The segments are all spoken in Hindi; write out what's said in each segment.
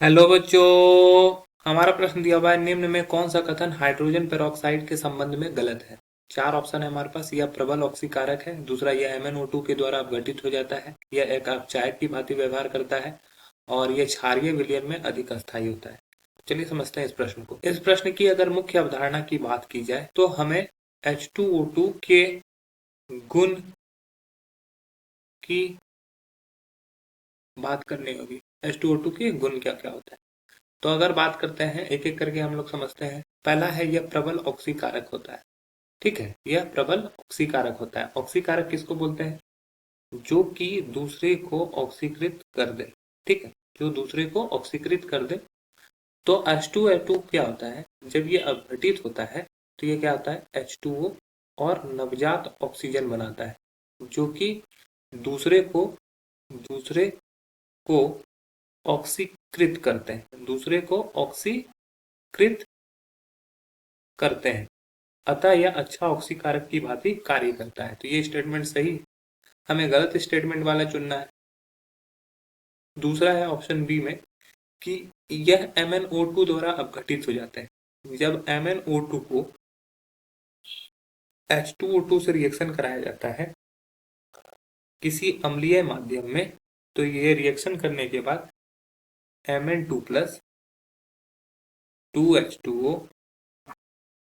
हेलो बच्चों। हमारा प्रश्न दिया हुआ है, निम्न में कौन सा कथन हाइड्रोजन पेरोक्साइड के संबंध में गलत है। चार ऑप्शन है हमारे पास। यह प्रबल ऑक्सीकारक है, दूसरा यह MnO2 के द्वारा अपघटित हो जाता है, यह एक अपचायक की भांति व्यवहार करता है, और यह क्षारीय विलयन में अधिक अस्थायी होता है। चलिए समझते हैं इस प्रश्न को। इस प्रश्न की अगर मुख्य अवधारणा की बात की जाए तो हमें H2O2 के गुण की बात करनी होगी। H2O2 के गुण क्या क्या होता है, तो अगर बात करते हैं एक एक करके हम लोग समझते हैं। पहला है, यह प्रबल ऑक्सीकारक होता है। ठीक है, यह प्रबल ऑक्सीकारक होता है। ऑक्सीकारक किसको बोलते हैं? जो कि दूसरे को ऑक्सीकृत कर दे। ठीक है, जो दूसरे को ऑक्सीकृत कर दे। तो H2O2 क्या होता है, जब ये अपघटित होता है तो ये क्या होता है, H2O और नवजात ऑक्सीजन बनाता है, जो कि दूसरे को दूसरे को ऑक्सीकृत करते हैं, दूसरे को ऑक्सीकृत करते हैं। अतः यह अच्छा ऑक्सीकारक की भांति कार्य करता है। तो ये स्टेटमेंट सही है, हमें गलत स्टेटमेंट वाला चुनना है। दूसरा है ऑप्शन बी में कि यह MnO2 द्वारा अपघटित हो जाते हैं। जब MnO2 को H2O2 से रिएक्शन कराया जाता है किसी अम्लीय माध्यम में, तो ये रिएक्शन करने के बाद Mn2 plus 2H2O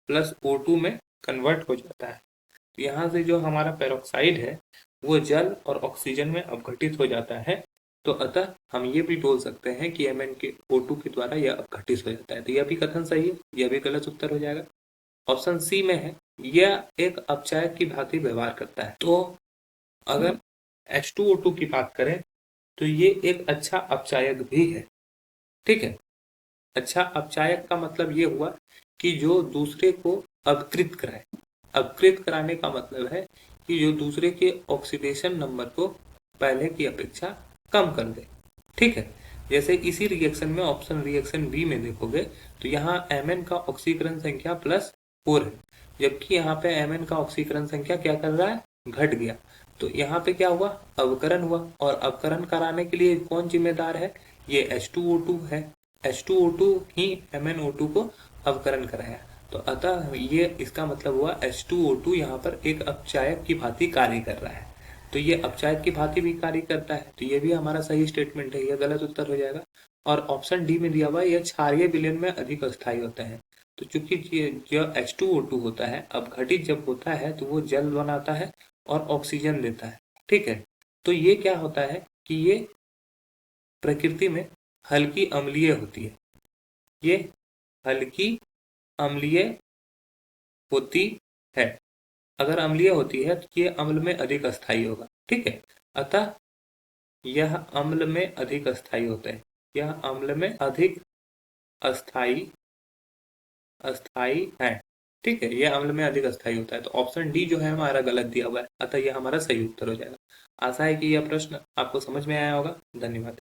plus O2 में कन्वर्ट हो जाता है। तो यहाँ से जो हमारा पेरोक्साइड है वो जल और ऑक्सीजन में अपघटित हो जाता है। तो अतः हम ये भी बोल सकते हैं कि MnO2 के द्वारा यह अपघटित हो जाता है। तो यह भी कथन सही है, यह भी गलत उत्तर हो जाएगा। ऑप्शन सी में है, यह एक अपचायक की भांति व्यवहार करता है। तो अगर H2O2 की बात करें तो ये एक अच्छा अपचायक भी है। ठीक है, अच्छा अपचायक का मतलब ये हुआ कि जो दूसरे को अपकृत कराए। अपकृत कराने का मतलब है कि जो दूसरे के ऑक्सीडेशन नंबर को पहले की अपेक्षा कम कर दे। ठीक है, जैसे इसी रिएक्शन में ऑप्शन रिएक्शन बी में देखोगे तो यहाँ Mn का ऑक्सीकरण संख्या +4 है, जबकि यहाँ पे Mn का ऑक्सीकरण संख्या क्या कर रहा है, घट गया। तो यहाँ पे क्या हुआ, अवकरण हुआ, और अवकरण कराने के लिए कौन जिम्मेदार है, ये H2O2 है। H2O2 ही MnO2 को अवकरण कराया। तो अतः ये इसका मतलब हुआ H2O2 यहाँ पर एक अपचायक की भांति कार्य कर रहा है। तो ये अपचायक की भांति भी कार्य करता है, तो ये भी हमारा सही स्टेटमेंट है, यह गलत उत्तर हो जाएगा। और ऑप्शन डी में दिया हुआ है, यह क्षारीय विलयन में अधिक अस्थायी होता है। तो चूंकि जो H2O2 होता है अपघटित जब होता है तो वो जल बनाता है और ऑक्सीजन देता है। ठीक है, तो ये क्या होता है कि ये प्रकृति में हल्की अम्लीय होती है, ये हल्की अम्लीय होती है। अगर अम्लीय होती है तो ये अम्ल में अधिक अस्थायी होगा। ठीक है, अतः यह अम्ल में अधिक अस्थायी होता है, यह अम्ल में अधिक अस्थायी अस्थायी है। ठीक है, यह अम्ल में अधिक अस्थायी होता है। तो ऑप्शन डी जो है हमारा गलत दिया हुआ है, अतः यह हमारा सही उत्तर हो जाएगा। आशा है कि यह प्रश्न आपको समझ में आया होगा। धन्यवाद।